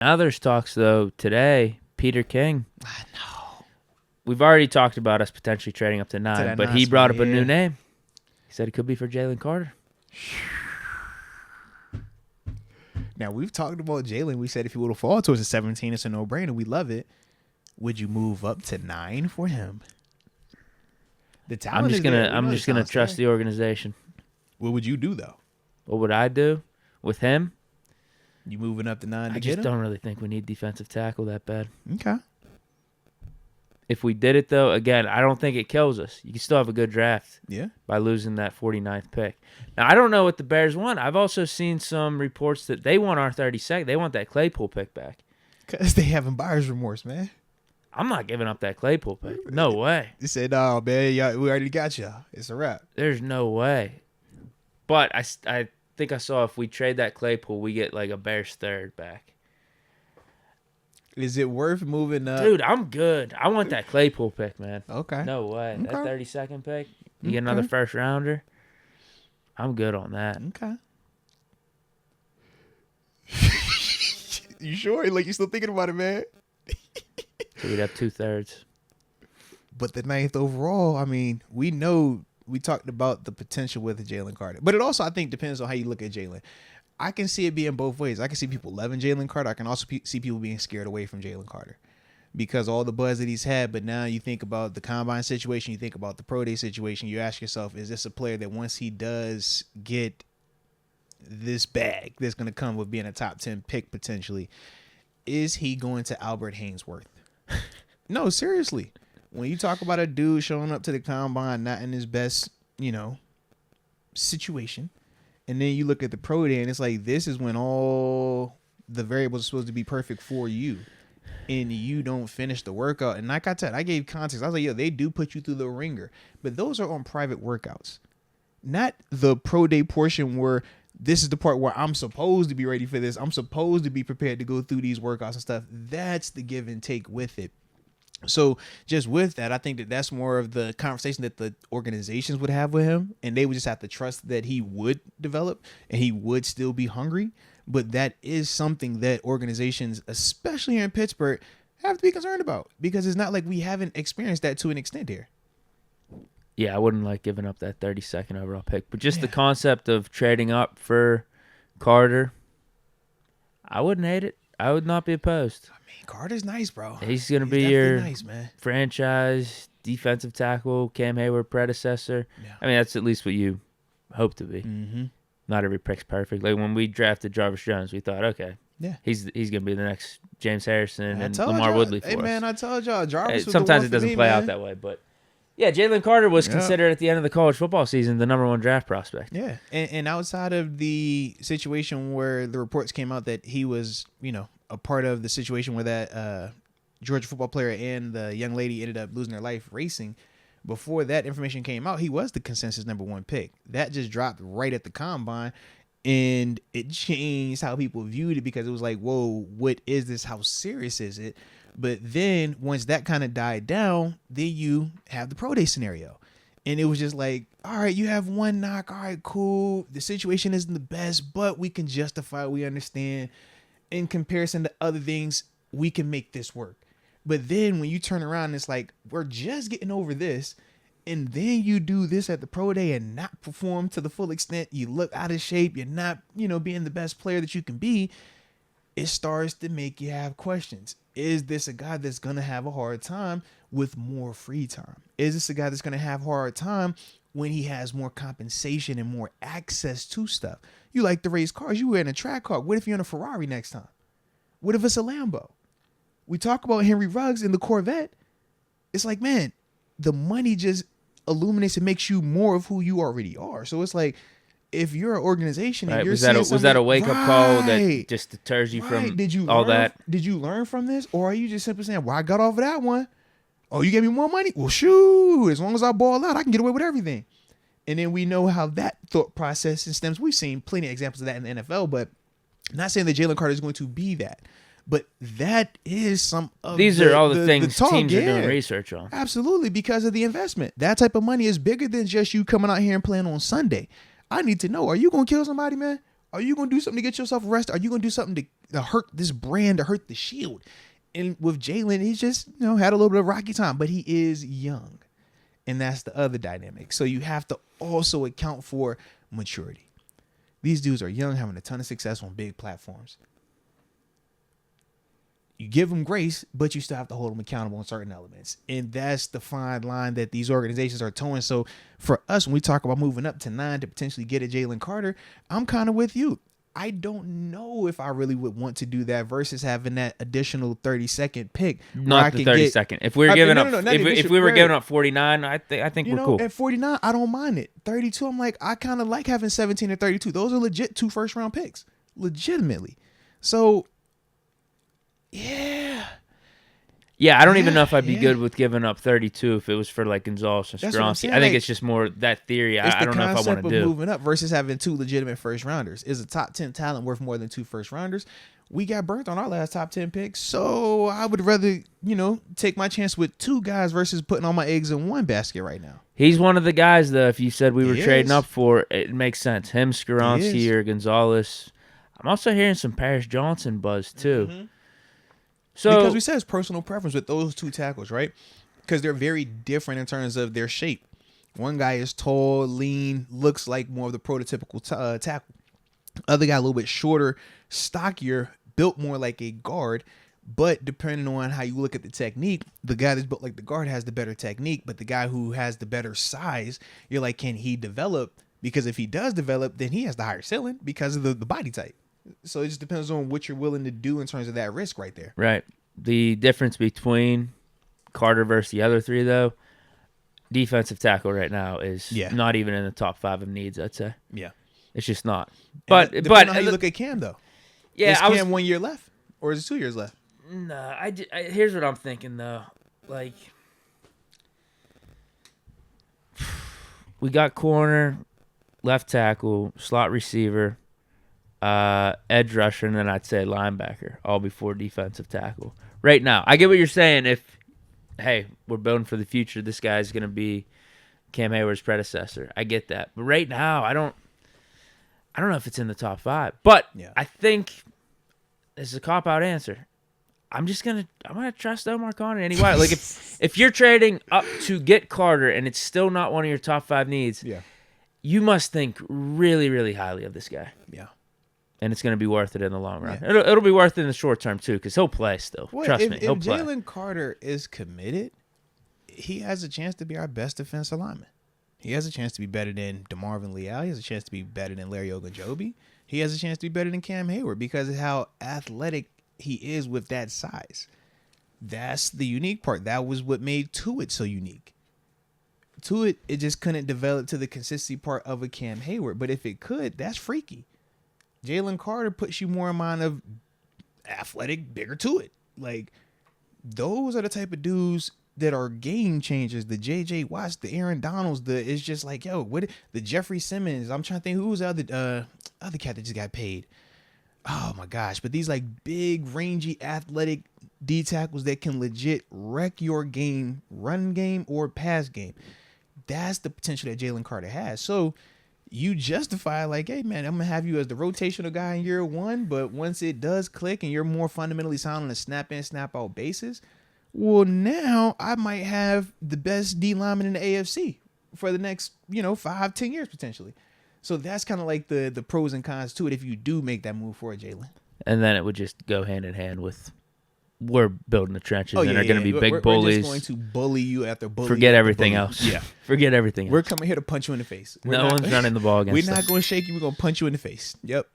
Now there's talks, though, today, Peter King. I know. We've already talked about us potentially trading up to 9, that but 9 he brought spot, up a new yeah. name. He said it could be for Jalen Carter. Now, we've talked about Jalen. We said if he would have fallen towards a 17, it's a no-brainer. We love it. Would you move up to 9 for him? The talent I'm just is gonna there. We I'm know just the gonna talent's trust there. the organization. What would you do, though? What would I do with him? You moving up to 9 to I get just him? don't really think we need defensive tackle that bad. Okay. If we did it, though, again, I don't think it kills us. You can still have a good draft Yeah. by losing that 49th pick. Now, I don't know what the Bears want. I've also seen some reports that they want our 32nd. They want that Claypool pick back. Because they having buyer's remorse, man. I'm not giving up that Claypool pick. No way. They said, "No, man, we already got y'all. It's a wrap." There's no way. But I think I saw if we trade that Claypool, we get like a Bears third back. Is it worth moving up? Dude, I'm good. I want that Claypool pick, man. Okay. No way. Okay. That 32nd pick, you get another first rounder. I'm good on that. Okay. You sure? Like, you still thinking about it, man? So we'd have 2/3. But the 9th overall, I mean, we know we talked about the potential with Jalen Carter. But it also, I think, depends on how you look at Jalen. I can see it being both ways. I can see people loving Jalen Carter. I can also see people being scared away from Jalen Carter because all the buzz that he's had. But now you think about the combine situation, you think about the pro day situation. You ask yourself, is this a player that once he does get this bag that's going to come with being a top 10 pick potentially, is he going to Albert Haynesworth? No, seriously. When you talk about a dude showing up to the combine not in his best, situation, and then you look at the pro day and it's like, this is when all the variables are supposed to be perfect for you, and you don't finish the workout. And like I said, I gave context. I was like, yo, they do put you through the ringer, but those are on private workouts, not the pro day portion where this is the part where I'm supposed to be ready for this. I'm supposed to be prepared to go through these workouts and stuff. That's the give and take with it. So just with that, I think that that's more of the conversation that the organizations would have with him, and they would just have to trust that he would develop and he would still be hungry. But that is something that organizations, especially here in Pittsburgh, have to be concerned about, because it's not like we haven't experienced that to an extent here. Yeah, I wouldn't like giving up that 32nd overall pick. But just the concept of trading up for Carter, I wouldn't hate it. I would not be opposed. I mean, Carter's nice, bro. He's going to be your nice, man. Franchise defensive tackle, Cam Hayward predecessor. Yeah. I mean, that's at least what you hope to be. Mm-hmm. Not every pick's perfect. Like when we drafted Jarvis Jones, we thought, okay, yeah, he's going to be the next James Harrison and told Lamar y'all, Woodley for us. Hey, man, I told y'all, Jarvis was sometimes the one it doesn't for me, play man. out that way, but yeah, Jalen Carter was considered at the end of the college football season the number 1 draft prospect. Yeah, and outside of the situation where the reports came out that he was, a part of the situation where that Georgia football player and the young lady ended up losing their life racing, before that information came out, he was the consensus number 1 pick. That just dropped right at the combine, and it changed how people viewed it, because it was like, whoa, what is this? How serious is it? But then once that kind of died down, then you have the pro day scenario. And it was just like, all right, you have 1 knock. All right, cool. The situation isn't the best, but we can justify it. We understand. In comparison to other things, we can make this work. But then when you turn around, it's like, we're just getting over this. And then you do this at the pro day and not perform to the full extent. You look out of shape. You're not, being the best player that you can be. It starts to make you have questions. Is this a guy that's going to have a hard time with more free time? Is this a guy that's going to have a hard time when he has more compensation and more access to stuff? You like to race cars. You were in a track car. What if you're in a Ferrari next time? What if it's a Lambo? We talk about Henry Ruggs in the Corvette. It's like, man, the money just illuminates and makes you more of who you already are. So it's like, if you're an organization and you're was that a wake up call that just deters you from all that? Did you learn from this, or are you just simply saying, "Well, I got off of that one. Oh, you gave me more money. Well, shoot, as long as I ball out, I can get away with everything." And then we know how that thought process stems. We've seen plenty of examples of that in the NFL, but I'm not saying that Jalen Carter is going to be that. But that is some of these are all the things talk, teams are doing research on. Absolutely, because of the investment. That type of money is bigger than just you coming out here and playing on Sunday. I need to know, are you going to kill somebody, man? Are you going to do something to get yourself arrested? Are you going to do something hurt this brand, to hurt the Shield. And with Jalen, he's just, had a little bit of rocky time, but he is young. And that's the other dynamic. So you have to also account for maturity. These dudes are young, having a ton of success on big platforms. You give them grace, but you still have to hold them accountable on certain elements. And that's the fine line that these organizations are towing. So for us, when we talk about moving up to 9 to potentially get a Jalen Carter, I'm kind of with you. I don't know if I really would want to do that versus having that additional 30-second pick. Not the 32nd. If we were giving up, if we were giving up 49, I think we're cool. At 49, I don't mind it. 32, I'm like, I kind of like having 17 and 32. Those are legit 2 first-round picks, legitimately. So, yeah. Yeah, I don't even know if I'd be good with giving up 32 if it was for like Gonzalez and Skoronski. I think it's just more that theory. I don't know if I want to do. It's the concept of moving up versus having 2 legitimate first rounders. Is a top 10 talent worth more than 2 first rounders? We got burnt on our last top 10 picks, so I would rather, take my chance with 2 guys versus putting all my eggs in one basket right now. He's one of the guys, though, if you said we were trading up for, it makes sense. Him, Skoronski, or Gonzalez. I'm also hearing some Paris Johnson buzz, too. Mm-hmm. So, because we said it's personal preference with those 2 tackles, right? Because they're very different in terms of their shape. One guy is tall, lean, looks like more of the prototypical tackle. Other guy a little bit shorter, stockier, built more like a guard. But depending on how you look at the technique, the guy that's built like the guard has the better technique. But the guy who has the better size, you're like, can he develop? Because if he does develop, then he has the higher ceiling because of the body type. So it just depends on what you're willing to do in terms of that risk right there. Right. The difference between Carter versus the other 3, though, defensive tackle right now is not even in the top 5 of needs, I'd say. Yeah. It's just not. But depending on how you look at Cam, though. Yeah, is Cam 1 year left? Or is it 2 years left? No, here's what I'm thinking, though. Like, we got corner, left tackle, slot receiver, edge rusher, and then I'd say linebacker, all before defensive tackle. Right now, I get what you're saying. If, hey, we're building for the future, this guy's going to be Cam Hayward's predecessor. I get that. But right now, I don't know if it's in the top 5. But I think it's a cop-out answer. I'm gonna trust Omar Conner anyway. Like if you're trading up to get Carter and it's still not one of your top 5 needs, you must think really, really highly of this guy. Yeah. And it's going to be worth it in the long run. Yeah. It'll be worth it in the short term, too, because he'll play still. Well, Trust me, he'll play. If Jalen Carter is committed, he has a chance to be our best defensive lineman. He has a chance to be better than DeMarvin Leal. He has a chance to be better than Larry Ogunjobi. He has a chance to be better than Cam Hayward because of how athletic he is with that size. That's the unique part. That was what made Tuitt so unique. Tuitt, it just couldn't develop to the consistency part of a Cam Hayward. But if it could, that's freaky. Jalen Carter puts you more in mind of athletic, bigger Tuitt. Like, those are the type of dudes that are game changers. The J.J. Watts, the Aaron Donalds, it's just like, the Jeffrey Simmons. I'm trying to think, who was the other cat that just got paid? Oh, my gosh. But these, like, big, rangy, athletic D tackles that can legit wreck your game, run game or pass game. That's the potential that Jalen Carter has. So, you justify like, hey, man, I'm going to have you as the rotational guy in year 1, but once it does click and you're more fundamentally sound on a snap-in, snap-out basis, well, now I might have the best D lineman in the AFC for the next, 5-10 years potentially. So that's kind of like the pros and cons to it if you do make that move for Jalen. And then it would just go hand in hand with we're building the trenches and are going to be big bullies. We're just going to bully you after bully. Forget everything else. Yeah. Forget everything else. We're coming here to punch you in the face. No one's running the ball against We're not going to shake you. We're going to punch you in the face. Yep.